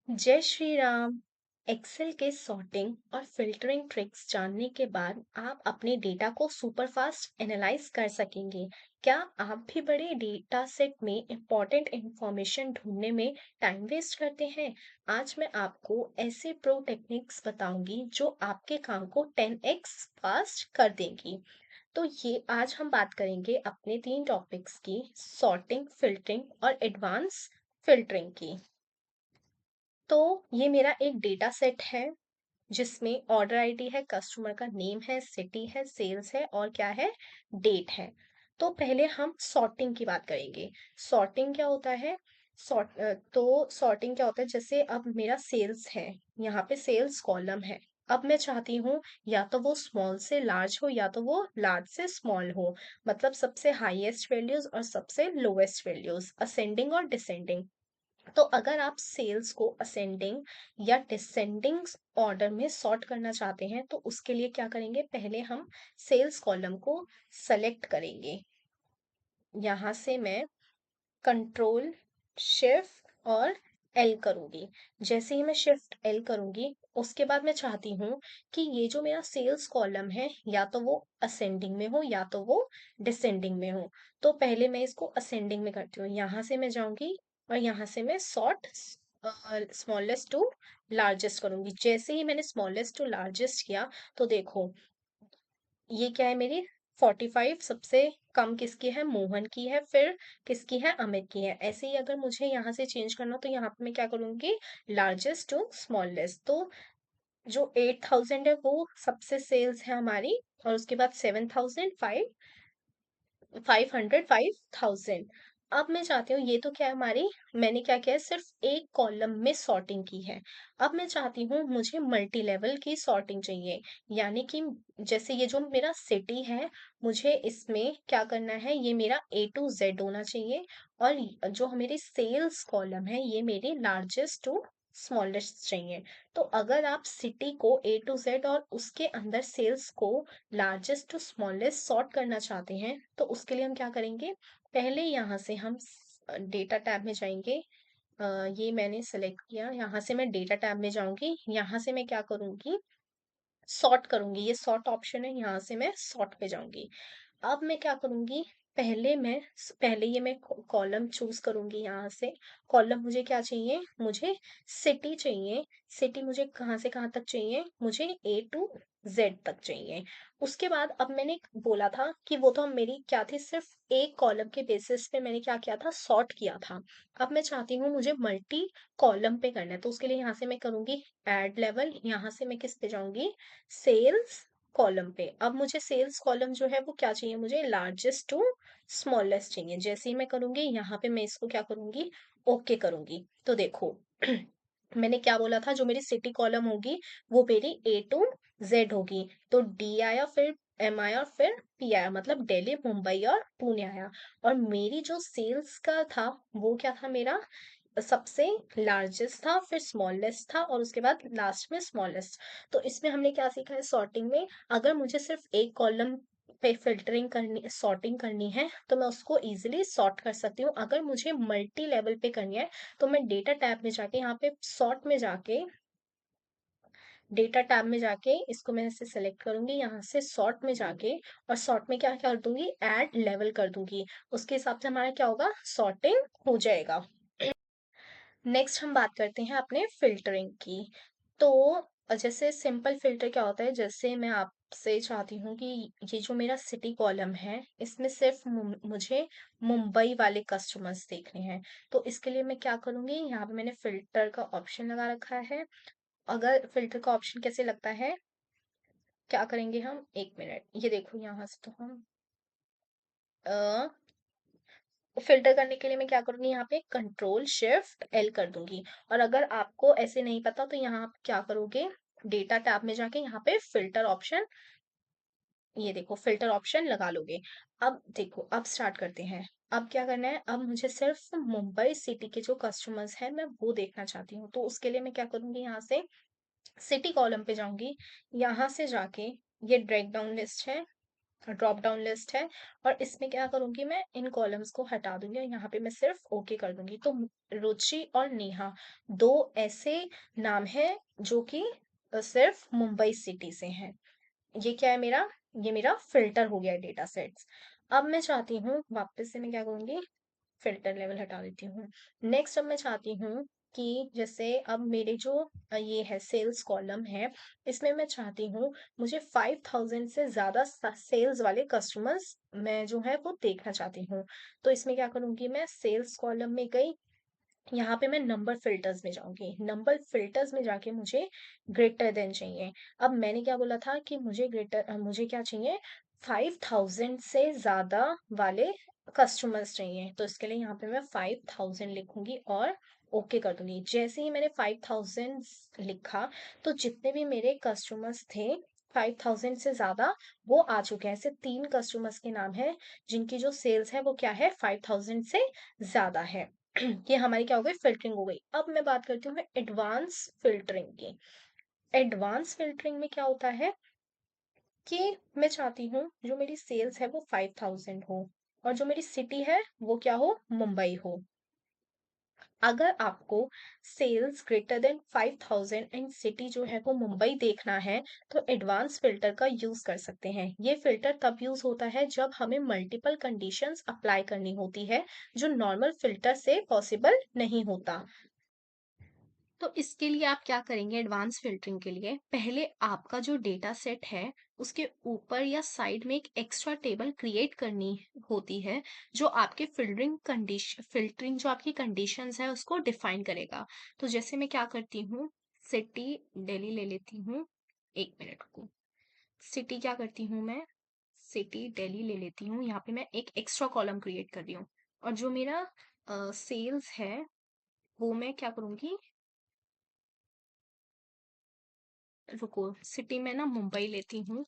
जय श्री राम। एक्सेल के सॉर्टिंग और फिल्टरिंग ट्रिक्स जानने के बाद आप अपने डेटा को सुपरफास्ट एनालाइज कर सकेंगे। क्या आप भी बड़े डेटा सेट में इंपॉर्टेंट इंफॉर्मेशन ढूंढने में टाइम वेस्ट करते हैं? आज मैं आपको ऐसे प्रो टेक्निक्स बताऊंगी जो आपके काम को 10x फास्ट कर देंगी। तो ये आज हम बात करेंगे अपने तीन टॉपिक्स की, सॉर्टिंग, फिल्टरिंग और एडवांस फिल्टरिंग की। तो ये मेरा एक डेटा सेट है जिसमें ऑर्डर आईडी है, कस्टमर का नेम है, सिटी है, सेल्स है और क्या है, डेट है। तो पहले हम सॉर्टिंग की बात करेंगे। सॉर्टिंग क्या होता है? तो सॉर्टिंग क्या होता है, जैसे अब मेरा सेल्स है, यहाँ पे सेल्स कॉलम है। अब मैं चाहती हूँ या तो वो स्मॉल से लार्ज हो या तो वो लार्ज से स्मॉल हो, मतलब सबसे हाईएस्ट वैल्यूज और सबसे लोएस्ट वैल्यूज, असेंडिंग और डिसेंडिंग। तो अगर आप सेल्स को असेंडिंग या डिसेंडिंग ऑर्डर में सॉर्ट करना चाहते हैं तो उसके लिए क्या करेंगे, पहले हम सेल्स कॉलम को सेलेक्ट करेंगे। यहाँ से मैं कंट्रोल शिफ्ट और एल करूंगी। जैसे ही मैं शिफ्ट एल करूंगी उसके बाद मैं चाहती हूँ कि ये जो मेरा सेल्स कॉलम है या तो वो असेंडिंग में हो या तो वो डिसेंडिंग में हो। तो पहले मैं इसको असेंडिंग में करती हूँ, यहाँ से मैं जाऊंगी और यहाँ से मैं सॉर्ट स्मॉलेस्ट टू लार्जेस्ट करूंगी। जैसे ही मैंने स्मॉलेस्ट टू लार्जेस्ट किया तो देखो ये क्या है, मेरी 45 सबसे कम किसकी है, मोहन की है, फिर किसकी है, अमित की है। ऐसे ही अगर मुझे यहाँ से चेंज करना तो यहाँ पे मैं क्या करूंगी, लार्जेस्ट टू स्मॉलेस्ट। तो जो 8000 है वो सबसे सेल्स है हमारी, और उसके बाद 7000, 500, 5000। अब मैं चाहती हूँ, ये तो क्या है हमारी, मैंने क्या किया है, सिर्फ एक कॉलम में सॉर्टिंग की है। अब मैं चाहती हूँ मुझे मल्टी लेवल की सॉर्टिंग चाहिए, यानी कि जैसे ये जो मेरा सिटी है, मुझे इसमें क्या करना है, ये मेरा ए टू जेड होना चाहिए। और जो मेरी सेल्स कॉलम है ये मेरी लार्जेस्ट टू स्मॉलेस्ट चाहिए। तो अगर आप सिटी को ए टू जेड और उसके अंदर सेल्स को लार्जेस्ट टू स्मॉलेस्ट सॉर्ट करना चाहते हैं तो उसके लिए हम क्या करेंगे, पहले यहाँ से हम डेटा टैब में जाएंगे। ये मैंने सेलेक्ट किया, यहाँ से मैं डेटा टैब में जाऊंगी, यहाँ से मैं क्या करूंगी, सॉर्ट करूंगी। ये सॉर्ट ऑप्शन है, यहाँ से मैं सॉर्ट पे जाऊंगी। अब मैं क्या करूंगी, पहले ये मैं कॉलम चूज करूंगी। यहाँ से कॉलम मुझे क्या चाहिए, मुझे सिटी चाहिए। सिटी मुझे कहाँ से कहाँ तक चाहिए, मुझे ए टू जेड तक चाहिए। उसके बाद अब मैंने बोला था कि वो तो मेरी क्या थी, सिर्फ एक कॉलम के बेसिस पे मैंने क्या किया था, सॉर्ट किया था। अब मैं चाहती हूँ मुझे मल्टी कॉलम पे करना है, तो उसके लिए यहाँ से मैं करूंगी एड लेवल। यहाँ से मैं किस पे जाऊंगी, सेल्स कॉलम पे। अब मुझे सेल्स कॉलम जो है वो क्या चाहिए, मुझे लार्जेस्ट टू स्मॉलेस्ट चाहिए। जैसे ही मैं करूंगी यहाँ पे मैं इसको क्या करूंगी, ओके करूंगी। तो देखो मैंने क्या बोला था, जो मेरी सिटी कॉलम होगी वो मेरी ए टू जेड होगी। तो डी आया, फिर एम आया और फिर पी आया, मतलब दिल्ली, मुंबई और पुणे आया। और मेरी जो सेल्स का था वो क्या था, मेरा सबसे लार्जेस्ट था, फिर स्मॉलेस्ट था और उसके बाद लास्ट में स्मॉलेस्ट। तो इसमें हमने क्या सीखा है सॉर्टिंग में, अगर मुझे सिर्फ एक कॉलम पे फिल्टरिंग करनी, सॉर्टिंग करनी है तो मैं उसको इजीली सॉर्ट कर सकती हूँ। अगर मुझे मल्टी लेवल पे करनी है तो मैं डेटा टैब में जाके, यहाँ पे सॉर्ट में जाके, डेटा टैब में जाके इसको मैं ऐसे सेलेक्ट करूंगी, यहाँ से सॉर्ट में जाके और सॉर्ट में क्या कर दूंगी, ऐड लेवल कर दूंगी। उसके हिसाब से हमारा क्या होगा, सॉर्टिंग हो जाएगा। नेक्स्ट हम बात करते हैं अपने फिल्टरिंग की। तो जैसे सिंपल फिल्टर क्या होता है, जैसे मैं आपसे चाहती हूँ कि ये जो मेरा सिटी कॉलम है इसमें सिर्फ मुझे मुंबई वाले कस्टमर्स देखने हैं। तो इसके लिए मैं क्या करूँगी, यहाँ पे मैंने फिल्टर का ऑप्शन लगा रखा है। अगर फिल्टर का ऑप्शन कैसे लगता है, क्या करेंगे हम, एक मिनट, ये देखो यहाँ से तो हम फिल्टर करने के लिए मैं क्या करूंगी, यहाँ पे कंट्रोल शिफ्ट एल कर दूंगी। और अगर आपको ऐसे नहीं पता तो यहाँ आप क्या करोगे, डेटा टैब में जाके यहाँ पे फिल्टर ऑप्शन, ये देखो फिल्टर ऑप्शन लगा लोगे। अब देखो, अब स्टार्ट करते हैं। अब क्या करना है, अब मुझे सिर्फ मुंबई सिटी के जो कस्टमर्स हैं मैं वो देखना चाहती हूँ। तो उसके लिए मैं क्या करूंगी, यहाँ से सिटी कॉलम पे जाऊंगी, यहाँ से जाके ये ड्रैग डाउन लिस्ट है, ड्रॉप डाउन लिस्ट है और इसमें क्या करूंगी मैं इन कॉलम्स को हटा दूंगी और यहाँ पे मैं सिर्फ ओके कर दूंगी। तो रुचि और नेहा दो ऐसे नाम है जो कि सिर्फ मुंबई सिटी से हैं। ये क्या है मेरा, ये मेरा फिल्टर हो गया डेटा सेट्स। अब मैं चाहती हूँ वापस से मैं क्या करूंगी, फिल्टर लेवल हटा देती हूँ। नेक्स्ट अब मैं चाहती हूँ कि जैसे अब मेरे जो ये है सेल्स कॉलम है, इसमें मैं चाहती हूँ मुझे 5000 से ज्यादा सेल्स वाले कस्टमर्स मैं जो है वो देखना चाहती हूँ। तो इसमें क्या करूंगी, मैं सेल्स कॉलम में गई, यहाँ पे मैं नंबर फिल्टर्स में जाऊंगी। नंबर फिल्टर्स में जाके मुझे ग्रेटर देन चाहिए। अब मैंने क्या बोला था कि मुझे क्या चाहिए, 5000 से ज्यादा वाले कस्टमर्स चाहिए। तो इसके लिए यहाँ पे मैं 5000 लिखूंगी और ओके कर दूंगी। जैसे ही मैंने 5000 लिखा तो जितने भी मेरे कस्टमर्स थे 5000 से ज्यादा वो आ चुके हैं। ऐसे 3 कस्टमर्स के नाम है जिनकी जो सेल्स है वो क्या है, 5000 से ज्यादा है। ये हमारी क्या हो गई, फिल्टरिंग हो गई। अब मैं बात करती हूँ एडवांस फिल्टरिंग की। एडवांस फिल्टरिंग में क्या होता है कि मैं चाहती हूँ जो मेरी सेल्स है वो 5000 हो और जो मेरी सिटी है वो क्या हो, मुंबई हो। अगर आपको sales greater than 5000 and city जो है वो मुंबई देखना है तो एडवांस फिल्टर का यूज कर सकते हैं। ये फिल्टर तब यूज होता है जब हमें मल्टीपल कंडीशंस अप्लाई करनी होती है, जो नॉर्मल फिल्टर से पॉसिबल नहीं होता। तो इसके लिए आप क्या करेंगे, एडवांस फिल्टरिंग के लिए पहले आपका जो डेटा सेट है उसके ऊपर या साइड में एक एक्स्ट्रा टेबल क्रिएट करनी होती है, जो आपके फिल्टरिंग जो आपकी कंडीशंस है उसको डिफाइन करेगा। तो जैसे मैं क्या करती हूँ, सिटी दिल्ली ले लेती हूँ, एक मिनट को, सिटी क्या करती हूँ मैं, सिटी दिल्ली ले लेती हूँ, यहाँ पे मैं एक एक्स्ट्रा कॉलम क्रिएट कर रही हूँ। और जो मेरा सेल्स है वो मैं क्या करूंगी, रुको, सिटी में ना मुंबई लेती हूँ,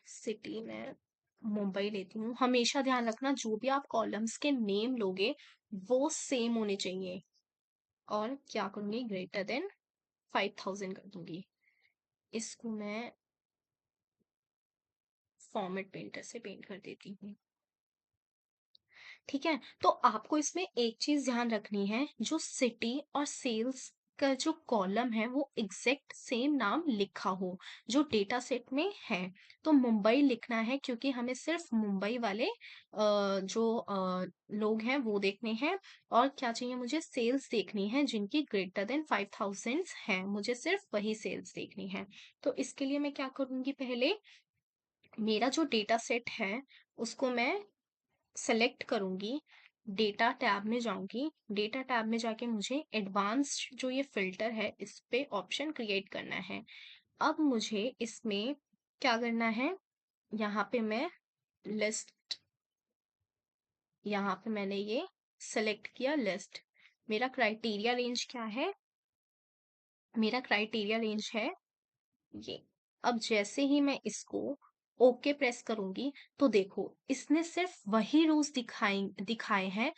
सिटी में मुंबई लेती हूँ। हमेशा ध्यान रखना जो भी आप कॉलम्स के नेम लोगे वो सेम होने चाहिए। और क्या करूंगी, ग्रेटर देन 5000 कर दूंगी। इसको मैं फॉर्मेट पेंटर से पेंट कर देती हूँ। ठीक है, तो आपको इसमें एक चीज ध्यान रखनी है, जो सिटी और सेल्स का जो कॉलम है वो एग्जैक्ट सेम नाम लिखा हो जो डेटा सेट में है। तो मुंबई लिखना है क्योंकि हमें सिर्फ मुंबई वाले जो लोग हैं वो देखने हैं। और क्या चाहिए, मुझे सेल्स देखनी है जिनकी ग्रेटर देन 5000 है, मुझे सिर्फ वही सेल्स देखनी है। तो इसके लिए मैं क्या करूंगी, पहले मेरा जो डेटा सेट है उसको मैं सेलेक्ट करूंगी, डेटा टैब में जाऊंगी, डेटा टैब में जाके मुझे एडवांस्ड जो ये फिल्टर है इस पे ऑप्शन क्रिएट करना है। अब मुझे इसमें क्या करना है, यहाँ पे मैं लिस्ट, यहाँ पे मैंने ये सेलेक्ट किया लिस्ट। मेरा क्राइटेरिया रेंज क्या है, मेरा क्राइटेरिया रेंज है ये। अब जैसे ही मैं इसको ओके प्रेस करूंगी तो देखो इसने सिर्फ वही रूल्स दिखाए हैं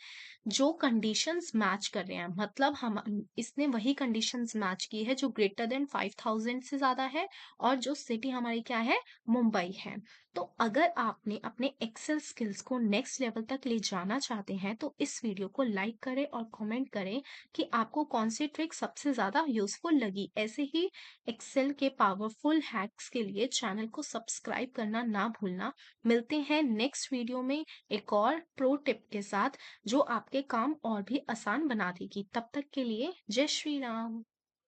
जो कंडीशंस मैच कर रहे हैं। मतलब हम इसने वही कंडीशंस मैच की है जो ग्रेटर देन 5000 से ज्यादा है और जो सिटी हमारी क्या है, मुंबई है। तो अगर आपने अपने एक्सेल स्किल्स को नेक्स्ट लेवल तक ले जाना चाहते हैं तो इस वीडियो को लाइक करें और कमेंट करें कि आपको कौन सी ट्रिक सबसे ज्यादा यूजफुल लगी। ऐसे ही एक्सेल के पावरफुल हैक्स के लिए चैनल को सब्सक्राइब करना ना भूलना। मिलते हैं नेक्स्ट वीडियो में एक और प्रो टिप के साथ जो आपके काम और भी आसान बना देगी। तब तक के लिए जय श्री राम।